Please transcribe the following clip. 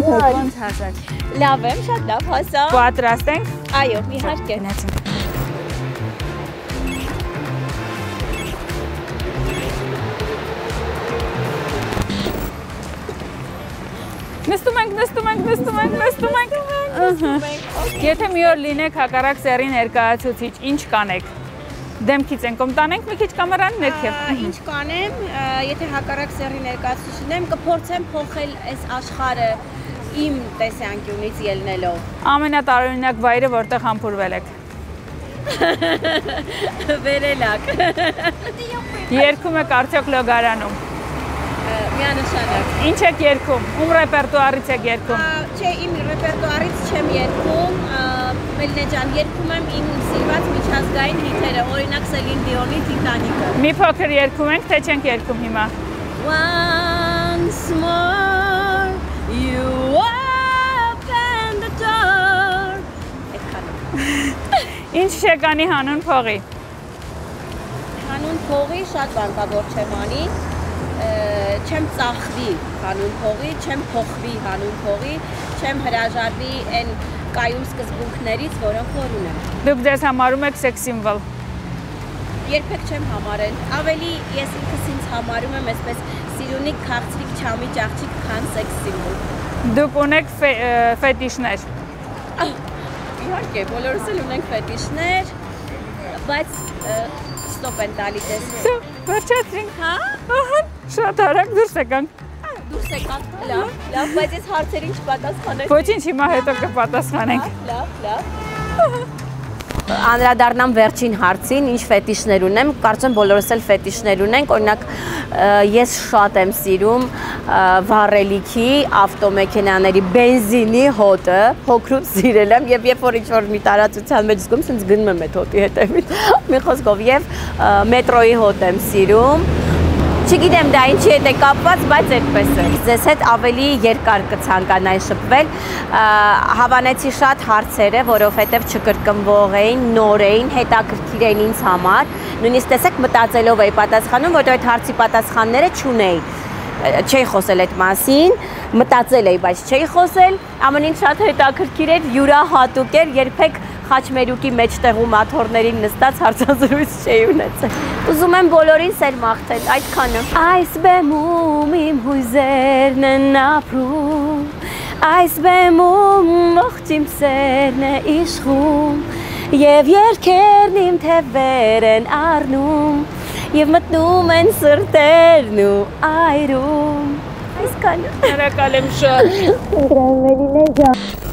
ոնց հասած։ Լավ եմ, շատ լավ, հասա։ Պատրաստ ենք։ Այո, իհարկե։ Գնացինք։ Նստում ենք։ Եթե մի օր լինեք հակառակ սեռի ներկայացուցիչ, ինչ կանեք։ Դեմքից են կոմտանենք մի քիչ կամերան ներքև։ Ինչ կանեմ, եթե հակառակ սեռի ներկայացուցիչ լինեմ, կփորձեմ փոխել այս աշխարհը իմ տեսանկյունից ելնելով։ Ամենատարօրինակ վայրը, որտեղ համբուրվել եք։ Վերելակ։ Երգում եք արդյոք լոգարանում։ Միանշանակ։ Ինչ եք երգում։ Ում ռեպերտուարից եք երգում։ Չէ, իմ ռեպերտուարից չեմ երգում, Մելնե ջան, երգում եմ իմ սիրված միջազգային հիթերը, օրինակ Սելին Դիոնի Տիտանիկը։ Մի փոքր երգում ենք, թե չենք երգում հիմա։ Once more you open the door։ Ինչ շեկանի հանուն փողի։ Հանուն փողի շատ բան կա, որ չեմ անի։ Չեմ ծախվի հանուն փողի, չեմ փոխվի հանուն փողի, չեմ հրաժարվի այն կայուն սկզբունքներից, որոնք որ ունեմ։ Դուք ձեզ համարում եք սեքս սիմվոլ։ Երբեք չեմ համարել։ Ավելի ես ինքս ինձ համարում եմ այսպես սիրունիկ, քաղցրիկ, չամիչ աղջիկ, քան սեքս սիմվոլ։ Դուք ունեք ֆետիշներ։ Իհարկե, բոլորս էլ ունենք ֆետիշներ, բայց ստոպ են տալիս ես։ Վերջացրինք։ Հա? Շատ արագ դուրս եկանք։ Դուրս եկան, լավ, բայց ես հարցերին չպատասխանեցի։ Ոչինչ, հիմա հետո կպատասխանենք։ Լավ։ Անդրադառնամ վերջին հարցին, ինչ ֆետիշներ ունեմ, կարծեմ բոլորս էլ ֆետիշներ ունենք, օրինակ ես շատ եմ սիրում վառելիքի, ավտոմեքենաների, բենզինի հոտը, փոքրուց սիրել եմ եւ երբ որ ինչ-որ մի տարածության մեջ զգում, ինձ գնում եմ այդ հոտի հետևից, մի խոսքով եւ մետրոյի հոտ եմ սիրում։ Չգիտեմ դա ինչի հետ է կապված, բայց այդպես է։ Ձեզ հետ ավելի երկար կցանկանայի շփվել, հավանեցի շատ հարցերը, որովհետև չկրկնվող էին, նոր էին, հետաքրքիր էին ինձ համար։ Նույնիսկ տեսեք մտածելով էի պատասխանում, որտեղ այդ հարցի պատասխանները չունեի։ Չէի խոսել այդ մասին, մտածել էի, բայց չէի խոսել, ամեն ինչ շատ հետաքրքիր էր, յուրահատուկ էր, երբեք խաչմերուկի մեջտեղում աթոռներին նստած հարցազրույց չէի ունեցել։ Ուզում եմ բոլորին սեր մաղթել, այդքանը։ Այս բեմում իմ հույզերն են ապրում, այս բեմում ողջ իմ սերն է իշխում, և երգերն իմ թևեր են առնում, և մտնում են սրտերն ու այրում։ Այսքանը։ Շնորհակալ եմ շատ։